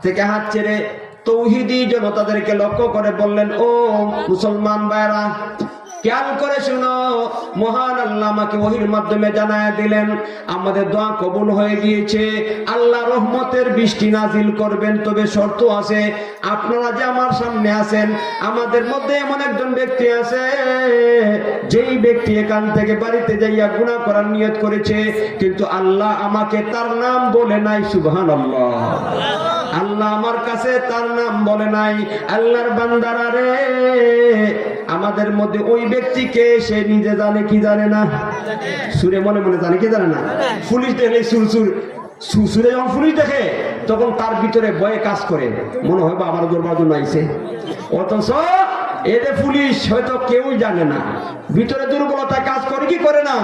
থেকে হাত ছেড়ে তৌহিদি জনতাদেরকে লক্ষ্য করে বললেন, ও মুসলমান ভাইরা, খেয়াল করে শুনো, মহান আল্লাহ আমাকে ওহীর মাধ্যমে জানায় দিলেন আমাদের দোয়া কবুল হয়ে গিয়েছে, আল্লাহ রহমতের বৃষ্টি নাজিল করবেন। তবে শর্ত আছে, আপনারা যে আমার সামনে আছেন, আমাদের মধ্যে এমন একজন ব্যক্তি আছে যেই ব্যক্তি এখান থেকে বাড়িতে যাইয়া গুনাহ করার নিয়ত করেছে, কিন্তু আল্লাহ আমাকে তার নাম বলে নাই। সুবহানাল্লাহ, আল্লাহ আমার কাছে তার নাম বলে নাই। আল্লাহর বান্দারা রে, আমাদের মধ্যে ওই ব্যক্তিকে সে নিজে জানে কি জানে না? সুরে মনে মনে জানে কি জানে না? পুলিশ দেখলে সুরে যখন পুলিশ দেখে তখন তার ভিতরে ভয়ে কাজ করে, মনে হয় বা আমার দরবার জন্য আইছে, অথচ এতে পুলিশ হয়তো কেউই জানে না, ভিতরে দুর্বলতা কাজ করে কি করে না।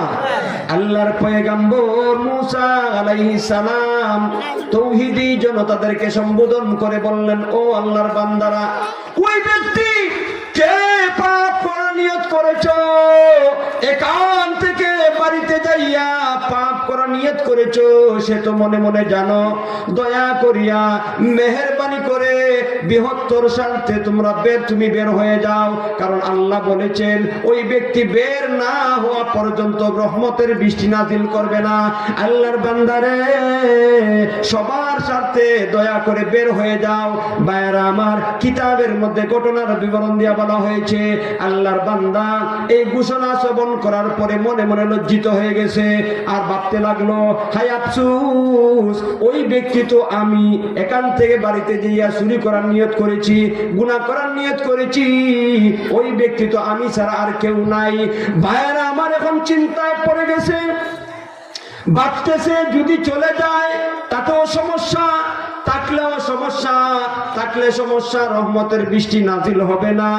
আল্লাহর পয়গম্বর মুসা আলাইহিস সালাম তৌহিদি জনতাদেরকে সম্বোধন করে বললেন, ও আল্লাহর বান্দারা, ওই ব্যক্তি কে পাপ করার নিয়ত করেছো, এখান থেকে বাড়িতে যাইয়া পাপ করার নিয়ত করেছো, সে তো মনে মনে জানো, দয়া করিয়া মেহেরবানি করে বৃহত্তর স্বার্থে তুমি বের হয়ে যাও। কারণ আল্লাহ বলেছেন ওই ব্যক্তি বের না হওয়া পর্যন্ত রহমতের বৃষ্টি নাজিল করবে না। আল্লাহর বান্দারে, সবার স্বার্থে দয়া করে বের হয়ে যাও। ভাইরা আমার, কিতাবের মধ্যে ঘটনার বিবরণ দিয়া বলা হয়েছে, আল্লাহর বান্দা এই ঘোষণা শ্রবণ করার পরে মনে মনে লজ্জিত হয়ে গেছে, আর ভাবতে লাগলো, হায় আফসোস, ওই ব্যক্তি তো আমি এখান থেকে বাড়িতে যাইয়া চুরি করার নিয়ত করেছি, গুনাহ করার নিয়ত করেছি, ওই ব্যক্তি তো আমি ছাড়া আর কেউ নাই। ভাইরা আমার এখন চিন্তায় পড়ে গেছে, ভাবতেছে যদি চলে যায় তাতেও সমস্যা, থাকলেও সমস্যা, থাকলে সমস্যা, রহমতের বৃষ্টি নাজিল হবে না।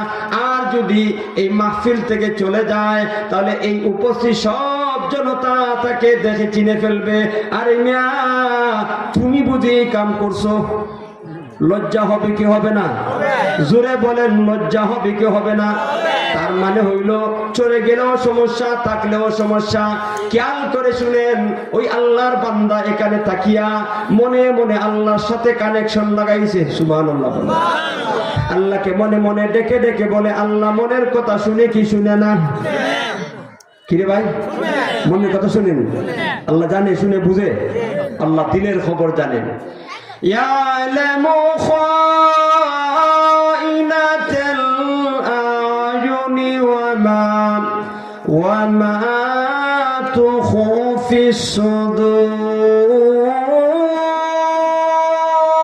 আর যদি এই মাহফিল থেকে চলে যায় তাহলে এই উপস্থিত সব জনতা তাকে দেখে চিনে ফেলবে, আরে মিয়া তুমি বুঝি এই কাম করছো। লজ্জা হবে কি হবে না? জোরে বলেন, লজ্জা হবে কি হবে না? তার মানে হইল চলে গেলেও সমস্যা, থাকলেও সমস্যা। খেয়াল করে শুনেন, ওই আল্লাহর বান্দা এখানে তাকিয়া মনে মনে আল্লাহর সাথে কানেকশন লাগাইছে। সুবহানাল্লাহ, আল্লাহকে মনে মনে ডেকে ডেকে বলে, আল্লাহ মনের কথা শুনে কি শুনে না? কিরে ভাই, মনের কথা শুনেন? আল্লাহ জানে, শুনে বুঝে, আল্লাহ দিলের খবর জানেন। يعلم خائنة الأعين وما تخفي الصدور